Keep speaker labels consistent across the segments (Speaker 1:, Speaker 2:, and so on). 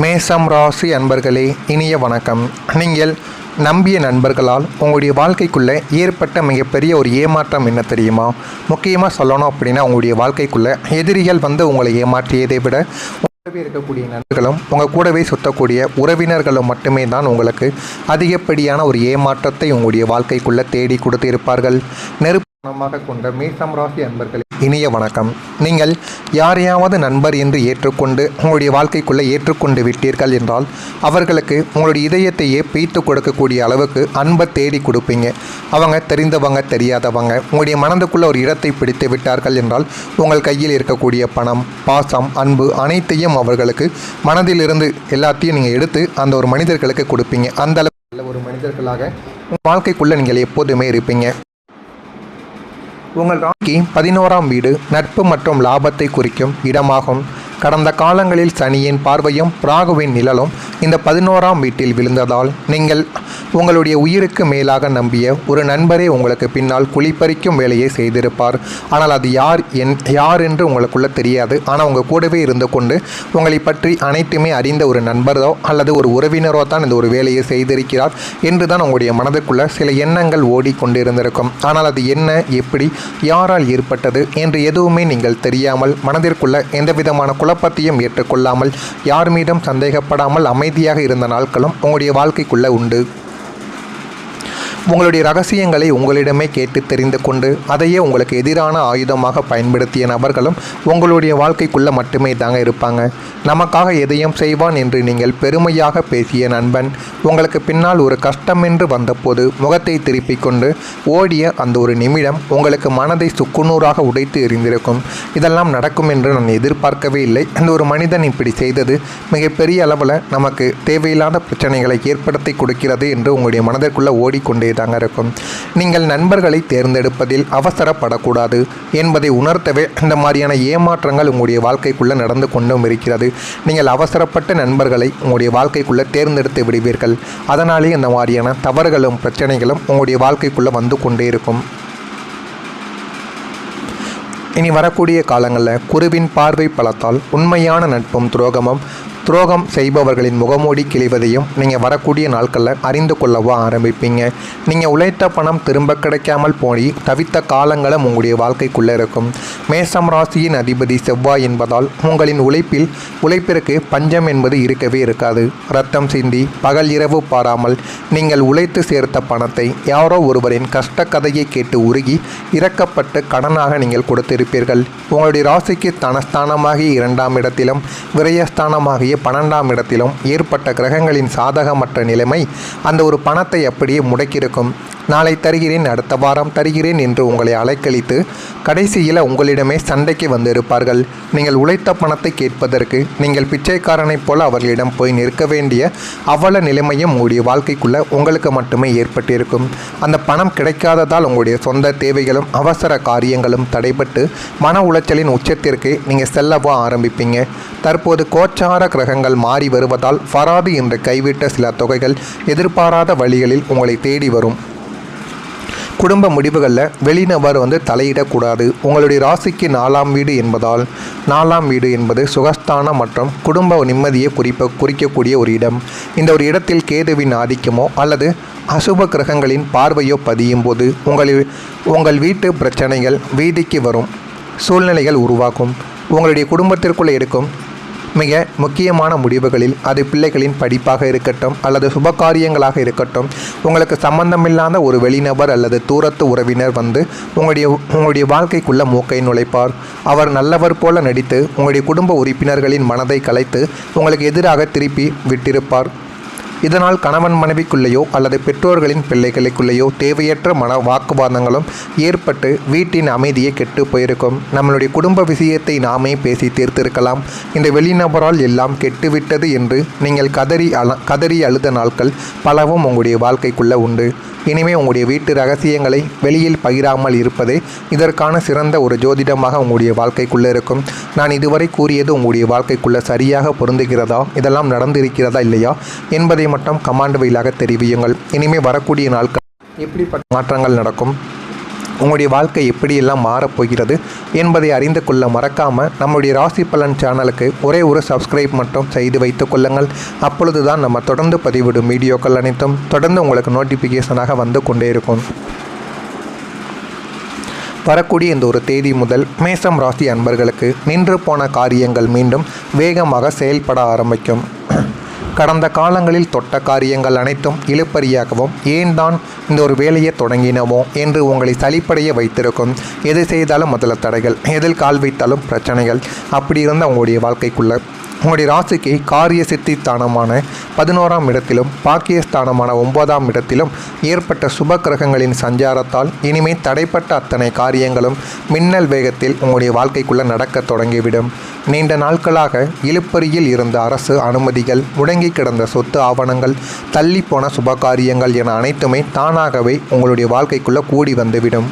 Speaker 1: மேசம் ராசி அன்பர்களே, இனிய வணக்கம். நீங்கள் நம்பிய நண்பர்களால் உங்களுடைய வாழ்க்கைக்குள்ளே ஏற்பட்ட மிகப்பெரிய ஒரு ஏமாற்றம் என்ன தெரியுமா? முக்கியமாக சொல்லணும் அப்படின்னா, உங்களுடைய வாழ்க்கைக்குள்ளே எதிரிகள் உங்களை ஏமாற்றியதை விட கூடவே இருக்கக்கூடிய நண்பர்களும் உங்கள் கூடவே சுற்றக்கூடிய உறவினர்களும் மட்டுமே தான் உங்களுக்கு அதிகப்படியான ஒரு ஏமாற்றத்தை உங்களுடைய வாழ்க்கைக்குள்ளே தேடி கொடுத்து இருப்பார்கள். நெருப்பமாக கொண்ட மேசம் ராசி அன்பர்களே, இனிய வணக்கம். நீங்கள் யாரையாவது நண்பர் என்று ஏற்றுக்கொண்டு உங்களுடைய வாழ்க்கைக்குள்ளே ஏற்றுக்கொண்டு விட்டீர்கள் என்றால் அவர்களுக்கு உங்களுடைய இதயத்தையே பீத்து கொடுக்கக்கூடிய அளவுக்கு அன்பை தேடி கொடுப்பீங்க. அவங்க தெரிந்தவங்க தெரியாதவங்க உங்களுடைய மனதுக்குள்ளே ஒரு இடத்தை பிடித்து விட்டார்கள் என்றால் உங்கள் கையில் இருக்கக்கூடிய பணம், பாசம், அன்பு அனைத்தையும் அவர்களுக்கு மனதிலிருந்து எல்லாத்தையும் நீங்கள் எடுத்து அந்த ஒரு மனிதர்களுக்கு கொடுப்பீங்க. அந்த அளவுக்கு ஒரு மனிதர்களாக உங்கள் வாழ்க்கைக்குள்ளே நீங்கள் எப்போதுமே இருப்பீங்க. உங்கள் ராசிக்கு 11ஆம் வீடு நட்பு மற்றும் லாபத்தை குறிக்கும் இடமாகும். கடந்த காலங்களில் சனியின் பார்வையும் ராகுவின் நிழலும் இந்த 11ஆம் வீட்டில் விழுந்ததால் நீங்கள் உங்களுடைய உயிருக்கு மேலாக நம்பிய ஒரு நண்பரே உங்களுக்கு பின்னால் குழிப்பறிக்கும் வேலையை செய்திருப்பார். ஆனால் அது யார் என்று உங்களுக்குள்ள தெரியாது. ஆனால் உங்கள் கூடவே இருந்து கொண்டு உங்களை பற்றி அனைத்துமே அறிந்த ஒரு நண்பரோ அல்லது ஒரு உறவினரோ தான் இந்த ஒரு வேலையை செய்திருக்கிறார் என்று தான் உங்களுடைய மனதுக்குள்ள சில எண்ணங்கள் ஓடிக்கொண்டிருந்திருக்கும். ஆனால் அது என்ன, எப்படி, யாரால் ஏற்பட்டது என்று எதுவுமே நீங்கள் தெரியாமல் மனதிற்குள்ள எந்த விதமான குழப்பத்தையும் ஏற்றுக்கொள்ளாமல் யார் மீதும் சந்தேகப்படாமல் அமைதியாக இருந்த நாட்களும் உங்களுடைய வாழ்க்கைக்குள்ளே உண்டு. உங்களுடைய ரகசியங்களை உங்களிடமே கேட்டு தெரிந்து கொண்டு அதையே உங்களுக்கு எதிரான ஆயுதமாக பயன்படுத்திய நபர்களும் உங்களுடைய வாழ்க்கைக்குள்ளே மட்டுமே தாங்க இருப்பாங்க. நமக்காக எதையும் செய்வான் என்று நீங்கள் பெருமையாக பேசிய நண்பன் உங்களுக்கு பின்னால் ஒரு கஷ்டம் என்று வந்தபோது முகத்தை திருப்பிக் கொண்டு ஓடிய அந்த ஒரு நிமிடம் உங்களுக்கு மனதை சுக்குநூறாக உடைத்து எறிந்திருக்கும். இதெல்லாம் நடக்கும் என்று நான் எதிர்பார்க்கவே இல்லை. அந்த ஒரு மனிதன் இப்படி செய்தது மிகப்பெரிய அளவில் நமக்கு தேவையில்லாத பிரச்சனைகளை ஏற்படுத்தி கொடுக்கிறது என்று உங்களுடைய மனதிற்குள்ளே ஓடிக்கொண்டே தாங்க இருக்கும். நீங்கள் நண்பர்களை தேர்ந்தெடுப்பதில் அவசரப்படக்கூடாது என்பதை உணர்த்தவே இந்த மாதிரியான ஏமாற்றங்கள் உங்களுடைய வாழ்க்கைக்குள்ளே நடந்து கொண்டும் இருக்கிறது. நீங்கள் அவசரப்பட்ட நண்பர்களை உங்களுடைய வாழ்க்கைக்குள்ளே தேர்ந்தெடுத்து விடுவீர்கள். அதனாலே இந்த மாதிரியான தவறுகளும் பிரச்சனைகளும் உங்களுடைய வாழ்க்கைக்குள்ளே வந்து கொண்டே இருக்கும். இனி வரக்கூடிய காலங்களில் குருவின் பார்வை பலத்தால் உண்மையான நட்பும் துரோகம் செய்பவர்களின் முகமூடி கிழிவதையும் நீங்கள் வரக்கூடிய நாட்களில் அறிந்து கொள்ளவோ ஆரம்பிப்பீங்க. நீங்கள் உழைத்த பணம் திரும்ப கிடைக்காமல் போய் தவித்த காலங்களும் உங்களுடைய வாழ்க்கைக்குள்ளே இருக்கும். மேசம் ராசியின் அதிபதி செவ்வாய் என்பதால் உங்களின் உழைப்பிற்கு பஞ்சம் என்பது இருக்கவே இருக்காது. ரத்தம் சிந்தி பகல் இரவு பாராமல் நீங்கள் உழைத்து சேர்த்த பணத்தை யாரோ ஒருவரின் கஷ்ட கதையை கேட்டு உருகி இறக்கப்பட்டு கடனாக நீங்கள் கொடுத்திருப்பீர்கள். உங்களுடைய ராசிக்கு தனஸ்தானமாகிய 2ஆம் இடத்திலும் விரயஸ்தானமாகிய 12ஆம் இடத்திலும் ஏற்பட்ட கிரகங்களின் சாதகமற்ற நிலைமை அந்த ஒரு பணத்தை அப்படியே முடக்கியிருக்கும். நாளை தருகிறேன், அடுத்த வாரம் தருகிறேன் என்று உங்களை அலைக்கழித்து கடைசியில் உங்களிடமே சண்டைக்கு வந்திருப்பார்கள். நீங்கள் உழைத்த பணத்தை கேட்பதற்கு நீங்கள் பிச்சைக்காரனைப் போல அவர்களிடம் போய் நிற்க வேண்டிய அவல நிலைமையும் உங்களுடைய வாழ்க்கைக்குள்ளே உங்களுக்கு மட்டுமே ஏற்பட்டிருக்கும். அந்த பணம் கிடைக்காததால் உங்களுடைய சொந்த தேவைகளும் அவசர காரியங்களும் தடைபட்டு மன உளைச்சலின் உச்சத்திற்கு நீங்கள் செல்லவோ ஆரம்பிப்பீங்க. தற்போது கோச்சார கிரகங்கள் மாறி வருவதால் வராது என்று கைவிட்ட சில தொகைகள் எதிர்பாராத வழிகளில் உங்களை தேடி வரும். குடும்ப முடிவுகளில் வெளிநபர் தலையிடக்கூடாது. உங்களுடைய ராசிக்கு 4ஆம் வீடு என்பதால் 4ஆம் வீடு என்பது சுகஸ்தானம் மற்றும் குடும்ப நிம்மதியை குறிக்கக்கூடிய ஒரு இடம். இந்த ஒரு இடத்தில் கேதுவின் ஆதிக்கமோ அல்லது அசுப கிரகங்களின் பார்வையோ பதியும் போது உங்கள் வீட்டு பிரச்சனைகள் வீதிக்கு வரும் சூழ்நிலைகள் உருவாக்கும். உங்களுடைய குடும்பத்திற்குள்ளே இருக்கும் மிக முக்கியமான முடிவுகளில் அது பிள்ளைகளின் படிப்பாக இருக்கட்டும் அல்லது சுபகாரியங்களாக இருக்கட்டும், உங்களுக்கு சம்பந்தமில்லாத ஒரு வெளிநபர் அல்லது தூரத்து உறவினர் உங்களுடைய வாழ்க்கைக்குள்ள மூக்கை நுழைப்பார். அவர் நல்லவர் போல நடித்து உங்களுடைய குடும்ப உறுப்பினர்களின் மனதை கலைத்து உங்களுக்கு எதிராக திருப்பி விட்டிருப்பார். இதனால் கணவன் மனைவிக்குள்ளேயோ அல்லது பெற்றோர்களின் பிள்ளைகளுக்குள்ளேயோ தேவையற்ற வாக்குவாதங்களும் ஏற்பட்டு வீட்டின் அமைதியை கெட்டு போயிருக்கும். நம்மளுடைய குடும்ப விஷயத்தை நாமே பேசி தீர்த்திருக்கலாம். இந்த வெளிநபரால் எல்லாம் கெட்டுவிட்டது என்று நீங்கள் கதறி அழுத நாட்கள் பலவும் உங்களுடைய வாழ்க்கைக்குள்ளே உண்டு. இனிமேல் உங்களுடைய வீட்டு ரகசியங்களை வெளியில் பகிராமல் இருப்பதே இதற்கான சிறந்த ஒரு ஜோதிடமாக உங்களுடைய வாழ்க்கைக்குள்ளே இருக்கும். நான் இதுவரை கூறியது உங்களுடைய வாழ்க்கைக்குள்ளே சரியாக பொருந்துகிறதா, இதெல்லாம் நடந்திருக்கிறதா இல்லையா என்பதை மட்டும் கமாண்ட் வழியாக தெரிவியுங்கள். இனிமேல் வரக்கூடிய நாட்கள் எப்படிப்பட்ட மாற்றங்கள் நடக்கும், உங்களுடைய வாழ்க்கை எப்படியெல்லாம் மாறப்போகிறது என்பதை அறிந்து கொள்ள மறக்காமல் நம்முடைய ராசி பலன் சேனலுக்கு ஒரே ஒரு சப்ஸ்கிரைப் மட்டும் செய்து வைத்துக் கொள்ளுங்கள். அப்பொழுது தான் நம்ம தொடர்ந்து பதிவிடும் வீடியோக்கள் அனைத்தும் தொடர்ந்து உங்களுக்கு நோட்டிஃபிகேஷனாக வந்து கொண்டே இருக்கும். வரக்கூடிய இந்த ஒரு தேதி முதல் மேசம் ராசி அன்பர்களுக்கு நின்று போன காரியங்கள் மீண்டும் வேகமாக செயல்பட ஆரம்பிக்கும். கடந்த காலங்களில் தொட்ட காரியங்கள் அனைத்தும் இழுபறியாகவும் ஏன் தான் இந்த ஒரு வேலையை தொடங்கினவோ என்று உங்களை சலிப்படைய வைத்திருக்கும். எது செய்தாலும் முதல்ல தடைகள், எதில் கால் வைத்தாலும் பிரச்சனைகள். அப்படி இருந்த உங்களுடைய வாழ்க்கைக்குள்ள உங்களுடைய ராசிக்கு காரிய சித்தி ஸ்தானமான 11ஆம் இடத்திலும் பாக்கியஸ்தானமான 9ஆம் இடத்திலும் ஏற்பட்ட சுப கிரகங்களின் சஞ்சாரத்தால் இனிமேல் தடைப்பட்ட அத்தனை காரியங்களும் மின்னல் வேகத்தில் உங்களுடைய வாழ்க்கைக்குள்ளே நடக்க தொடங்கிவிடும். நீண்ட நாட்களாக இழுப்பறியில் இருந்த அரசு அனுமதிகள், முடங்கி கிடந்த சொத்து ஆவணங்கள், தள்ளிப்போன சுபகாரியங்கள் என அனைத்துமே தானாகவே உங்களுடைய வாழ்க்கைக்குள்ளே கூடி வந்துவிடும்.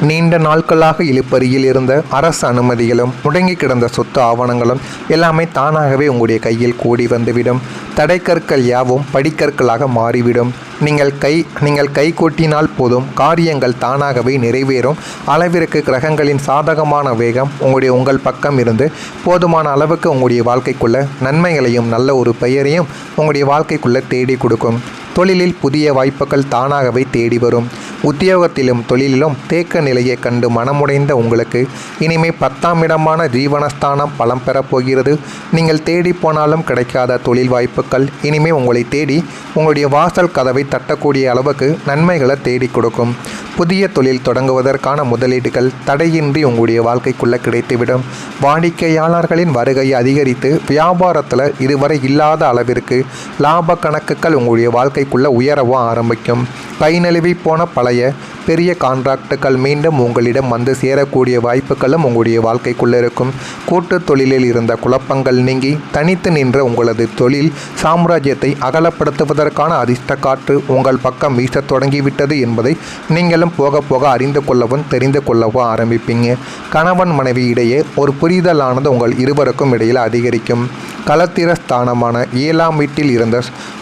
Speaker 1: நீண்ட நாட்களாக இழுப்பறியில் இருந்த அரசு அனுமதிகளும் முடங்கி கிடந்த சொத்து ஆவணங்களும் எல்லாமே தானாகவே உங்களுடைய கையில் கூடி வந்துவிடும். தடைக்கற்கள் யாவும் படிக்கற்களாக மாறிவிடும். நீங்கள் கை கொட்டினால் போதும், காரியங்கள் தானாகவே நிறைவேறும் அளவிற்கு கிரகங்களின் சாதகமான வேகம் உங்கள் பக்கம் இருந்து போதுமான அளவுக்கு உங்களுடைய வாழ்க்கைக்குள்ள நன்மைகளையும் நல்ல ஒரு பெயரையும் உங்களுடைய வாழ்க்கைக்குள்ளே தேடி கொடுக்கும். தொழிலில் புதிய வாய்ப்புகள் தானாகவே தேடி வரும். உத்தியோகத்திலும் தொழிலிலும் தேக்க நிலையை கண்டு மனமுடைந்த உங்களுக்கு இனிமே 10ஆம் இடமான ஜீவனஸ்தானம் பலம் பெறப்போகிறது. நீங்கள் தேடி போனாலும் கிடைக்காத தொழில் வாய்ப்புகள் இனிமே உங்களை தேடி உங்களுடைய வாசல் கதவை தட்டக்கூடிய அளவுக்கு நன்மைகளை தேடி கொடுக்கும். புதிய தொழில் தொடங்குவதற்கான முதலீடுகள் தடையின்றி உங்களுடைய வாழ்க்கைக்குள்ளே கிடைத்துவிடும். வாடிக்கையாளர்களின் வருகையை அதிகரித்து வியாபாரத்தில் இதுவரை இல்லாத அளவிற்கு லாப கணக்குகள் உங்களுடைய வாழ்க்கைக்குள்ளே உயரவும் ஆரம்பிக்கும். கை நழுவி போன பழைய பெரிய கான்ட்ராக்டுகள் மீண்டும் உங்களிடம் வந்து சேரக்கூடிய வாய்ப்புகளும் உங்களுடைய வாழ்க்கைக்குள்ளே இருக்கும். கூட்டு தொழிலில் இருந்த குழப்பங்கள் நீங்கி தனித்து நின்ற உங்களது தொழில் சாம்ராஜ்யத்தை அகலப்படுத்துவதற்கான அதிர்ஷ்ட காற்று உங்கள் பக்கம் வீசத் தொடங்கிவிட்டது என்பதை நீங்களும் போக போக அறிந்து கொள்ளவும் தெரிந்து கொள்ளவும் ஆரம்பிப்பீங்க. கணவன் மனைவி இடையே ஒரு புரிதலானது உங்கள் இருவருக்கும் இடையில் அதிகரிக்கும். களத்திர ஸ்தானமான 7ஆம் வீட்டில் இருந்த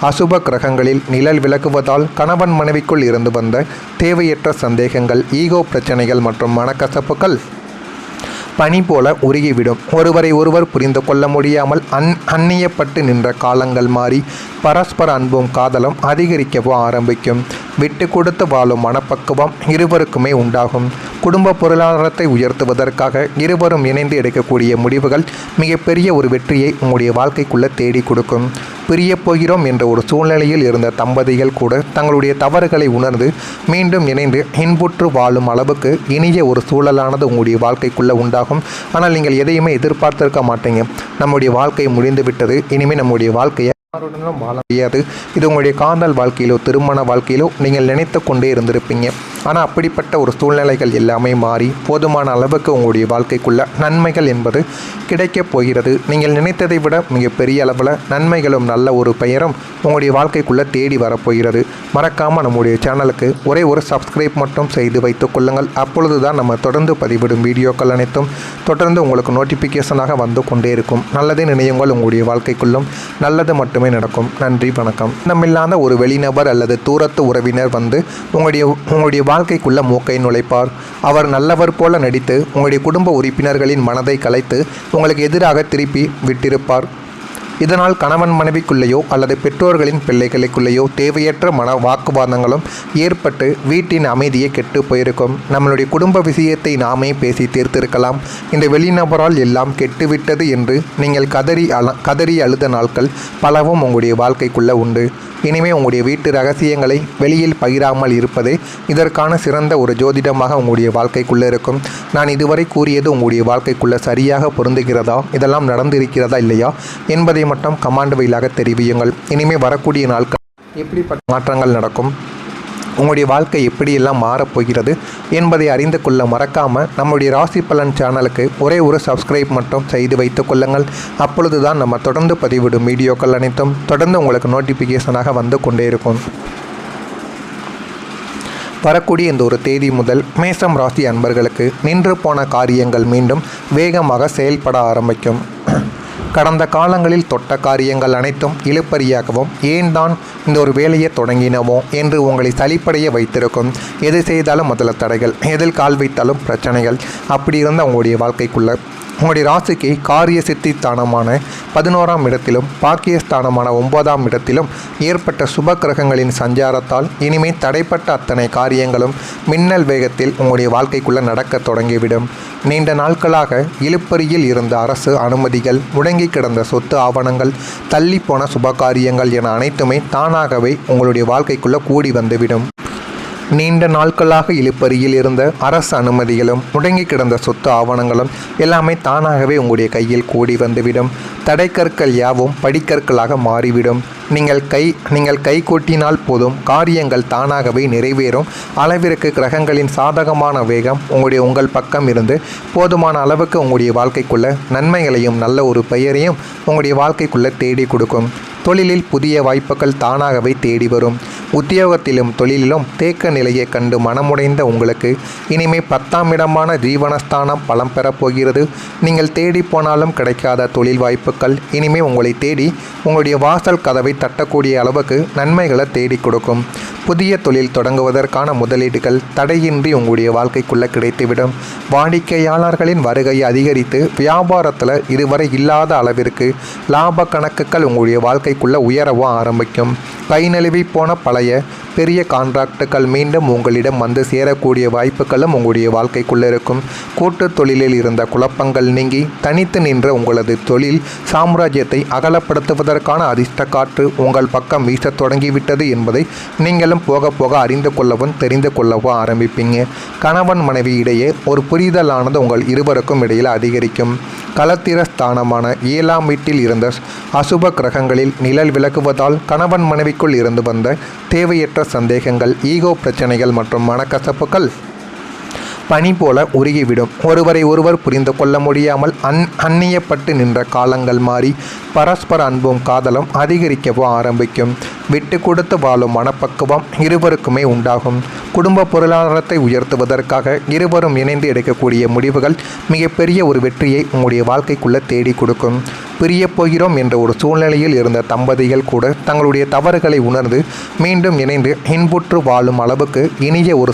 Speaker 1: அசுப கிரகங்களில் நிழல் விலகுவதால் கணவன் மனைவிக்குள் இருந்து வந்த தேவையற்ற சந்தேகங்கள், ஈகோ பிரச்சனைகள் மற்றும் மனக்கசப்புகள் பனி போல உருகிவிடும். ஒருவரை ஒருவர் புரிந்து கொள்ள முடியாமல் அந்நியப்பட்டு நின்ற காலங்கள் மாறி பரஸ்பர அன்பும் காதலும் அதிகரிக்கவும் ஆரம்பிக்கும். விட்டு கொடுத்து வாழும் மனப்பக்குவம் இருவருக்குமே உண்டாகும். குடும்ப பொருளாதாரத்தை உயர்த்துவதற்காக இருவரும் இணைந்து எடுக்கக்கூடிய முடிவுகள் மிகப்பெரிய ஒரு வெற்றியை உங்களுடைய வாழ்க்கைக்குள்ளே தேடி கொடுக்கும். பிரியப் போகிறோம் என்ற ஒரு சூழ்நிலையில் இருந்த தம்பதிகள் கூட தங்களுடைய தவறுகளை உணர்ந்து மீண்டும் இணைந்து இன்புற்று வாழும் அளவுக்கு இனிய ஒரு சூழலானது உங்களுடைய வாழ்க்கைக்குள்ளே உண்டாகும். ஆனால் நீங்கள் எதையுமே எதிர்பார்த்திருக்க மாட்டீங்க. நம்முடைய வாழ்க்கை முடிந்து விட்டது, இனிமேல் நம்முடைய வாழ்க்கையை யாருடனும் வாழ முடியாது. இது உங்களுடைய காதல் வாழ்க்கையிலோ திருமண வாழ்க்கையிலோ நீங்கள் நினைத்து கொண்டே இருந்திருப்பீங்க. ஆனால் அப்படிப்பட்ட ஒரு சூழ்நிலைகள் எல்லாமே மாறி போதுமான அளவுக்கு உங்களுடைய வாழ்க்கைக்குள்ள நன்மைகள் என்பது கிடைக்கப் போகிறது. நீங்கள் நினைத்ததை விட மிகப்பெரிய அளவில் நன்மைகளும் நல்ல ஒரு பெயரும் உங்களுடைய வாழ்க்கைக்குள்ளே தேடி வரப்போகிறது. மறக்காமல் நம்முடைய சேனலுக்கு ஒரே ஒரு சப்ஸ்கிரைப் மட்டும் செய்து வைத்துக் கொள்ளுங்கள். அப்பொழுது தான் நம்ம தொடர்ந்து பதிவிடும் வீடியோக்கள் அனைத்தும் தொடர்ந்து உங்களுக்கு நோட்டிஃபிகேஷனாக வந்து கொண்டே இருக்கும். நல்லதே நினையுங்கள், உங்களுடைய வாழ்க்கைக்குள்ளும் நல்லது மட்டுமே நடக்கும். நன்றி, வணக்கம். நம்மில்லாத ஒரு வெளிநபர் அல்லது தூரத்து உறவினர் வந்து உங்களுடைய வாழ்க்கைக்குள்ள மூக்கை நுழைப்பார். அவர் நல்லவர் போல நடித்து உங்களுடைய குடும்ப உறுப்பினர்களின் மனதை கலைத்து உங்களுக்கு எதிராக திருப்பி விட்டிருப்பார். இதனால் கணவன் மனைவிக்குள்ளேயோ அல்லது பெற்றோர்களின் பிள்ளைகளுக்குள்ளேயோ தேவையற்ற வாக்குவாதங்களும் ஏற்பட்டு வீட்டின் அமைதியை கெட்டு போயிருக்கும். நம்மளுடைய குடும்ப விஷயத்தை நாமே பேசி தீர்த்திருக்கலாம். இந்த வெளிநபரால் எல்லாம் கெட்டுவிட்டது என்று நீங்கள் கதறி அழுத நாட்கள் பலவும் உங்களுடைய வாழ்க்கைக்குள்ளே உண்டு. இனிமேல் உங்களுடைய வீட்டு ரகசியங்களை வெளியில் பகிராமல் இருப்பதே இதற்கான சிறந்த ஒரு ஜோதிடமாக உங்களுடைய வாழ்க்கைக்குள்ளே இருக்கும். நான் இதுவரை கூறியது உங்களுடைய வாழ்க்கைக்குள்ளே சரியாக பொருந்துகிறதா, இதெல்லாம் நடந்திருக்கிறதா இல்லையா என்பதை மட்டும் கமாண்ட் வழியாக தெரிவியுங்கள். இனிமேல் வரக்கூடிய நாட்கள் எப்படிப்பட்ட மாற்றங்கள் நடக்கும், உங்களுடைய வாழ்க்கை எப்படியெல்லாம் மாறப்போகிறது என்பதை அறிந்து கொள்ள மறக்காமல் நம்முடைய ராசி பலன் சேனலுக்கு ஒரே ஒரு சப்ஸ்கிரைப் மட்டும் செய்து வைத்துக் கொள்ளுங்கள். அப்பொழுது தான் நம்ம தொடர்ந்து பதிவிடும் வீடியோக்கள் அனைத்தும் தொடர்ந்து உங்களுக்கு நோட்டிஃபிகேஷனாக வந்து கொண்டே இருக்கும். வரக்கூடிய இந்த ஒரு தேதி முதல் மேசம் ராசி அன்பர்களுக்கு நின்று போன காரியங்கள் மீண்டும் வேகமாக செயல்பட ஆரம்பிக்கும். கடந்த காலங்களில் தொட்ட காரியங்கள் அனைத்தும் இழுபறியாகவும் ஏன் தான் இந்த ஒரு வேலையை தொடங்கினமோ என்று உங்களை சலிப்படைய வைத்திருக்கும். எது செய்தாலும் முதல்ல தடைகள், எதில் கால் வைத்தாலும் பிரச்சனைகள். அப்படி இருந்த உங்களுடைய வாழ்க்கைக்குள்ள உங்களுடைய ராசிக்கு காரிய சித்தி ஸ்தானமான 11ஆம் இடத்திலும் பாக்கியஸ்தானமான 9ஆம் இடத்திலும் ஏற்பட்ட சுப கிரகங்களின் சஞ்சாரத்தால் இனிமேல் தடைப்பட்ட அத்தனை காரியங்களும் மின்னல் வேகத்தில் உங்களுடைய வாழ்க்கைக்குள்ளே நடக்க தொடங்கிவிடும். நீண்ட நாட்களாக இழுப்பறியில் இருந்த அரசு அனுமதிகள், முடங்கி கிடந்த சொத்து ஆவணங்கள், தள்ளிப்போன சுபகாரியங்கள் என அனைத்துமே தானாகவே உங்களுடைய வாழ்க்கைக்குள்ளே கூடி வந்துவிடும். நீண்ட நாட்களாக இழுப்பறியில் இருந்த அரசு அனுமதிகளும் முடங்கி கிடந்த சொத்து ஆவணங்களும் எல்லாமே தானாகவே உங்களுடைய கையில் கூடி வந்துவிடும். தடைக்கற்கள் யாவும் படிக்கற்களாக மாறிவிடும். நீங்கள் கை கொட்டினால் போதும், காரியங்கள் தானாகவே நிறைவேறும் அளவிற்கு கிரகங்களின் சாதகமான வேகம் உங்கள் பக்கம் இருந்து போதுமான அளவுக்கு உங்களுடைய வாழ்க்கைக்குள்ள நன்மைகளையும் நல்ல ஒரு பெயரையும் உங்களுடைய வாழ்க்கைக்குள்ளே தேடி கொடுக்கும். தொழிலில் புதிய வாய்ப்புகள் தானாகவே தேடி வரும். உத்தியோகத்திலும் தொழிலிலும் தேக்க நிலையை கண்டு மனமுடைந்த உங்களுக்கு இனிமே 10ஆம் இடமான ஜீவனஸ்தானம் பலம் பெறப்போகிறது. நீங்கள் தேடி போனாலும் கிடைக்காத தொழில் வாய்ப்புகள் இனிமே உங்களை தேடி உங்களுடைய வாசல் கதவை தட்டக்கூடிய அளவுக்கு நன்மைகளை தேடி கொடுக்கும். புதிய தொழில் தொடங்குவதற்கான முதலீடுகள் தடையின்றி உங்களுடைய வாழ்க்கைக்குள்ளே கிடைத்துவிடும். வாடிக்கையாளர்களின் வருகையை அதிகரித்து வியாபாரத்தில் இதுவரை இல்லாத அளவிற்கு லாப கணக்குகள் உங்களுடைய வாழ்க்கைக்குள்ளே உயரவும் ஆரம்பிக்கும். கை நழுவி போன பழைய பெரிய கான்ட்ராக்டுகள் மீண்டும் உங்களிடம் வந்து சேரக்கூடிய வாய்ப்புகளும் உங்களுடைய வாழ்க்கைக்குள்ளே இருக்கும். கூட்டு தொழிலில் இருந்த குழப்பங்கள் நீங்கி தனித்து நின்ற உங்களது தொழில் சாம்ராஜ்யத்தை அகலப்படுத்துவதற்கான அதிர்ஷ்ட காற்று உங்கள் பக்கம் வீசத் தொடங்கிவிட்டது என்பதை நீங்களும் போக போக அறிந்து கொள்ளவும் தெரிந்து கொள்ளவும் ஆரம்பிப்பீங்க. கணவன் மனைவி இடையே ஒரு புரிதலானது உங்கள் இருவருக்கும் இடையில் அதிகரிக்கும். களத்திர ஸ்தானமான 7ஆம் வீட்டில் இருந்த அசுப கிரகங்களில் நிழல் விலகுவதால் கணவன் மனைவிக்குள் இருந்து வந்த தேவையற்ற சந்தேகங்கள், ஈகோ பிரச்சனைகள் மற்றும் மனக்கசப்புகள் பனி போல உருகிவிடும். ஒருவரை ஒருவர் புரிந்து கொள்ள முடியாமல் அந்நியப்பட்டு நின்ற காலங்கள் மாறி பரஸ்பர அன்பும் காதலும் அதிகரிக்கவும் ஆரம்பிக்கும். விட்டு கொடுத்து வாழும் மனப்பக்குவம் இருவருக்குமே உண்டாகும். குடும்ப பொருளாதாரத்தை உயர்த்துவதற்காக இருவரும் இணைந்து எடுக்கக்கூடிய முடிவுகள் மிகப்பெரிய ஒரு வெற்றியை உங்களுடைய வாழ்க்கைக்குள்ளே தேடி கொடுக்கும். பிரியப் போகிறோம் என்ற ஒரு சூழ்நிலையில் இருந்த தம்பதிகள் கூட தங்களுடைய தவறுகளை உணர்ந்து மீண்டும் இணைந்து இன்புற்று வாழும் அளவுக்கு இனிய ஒரு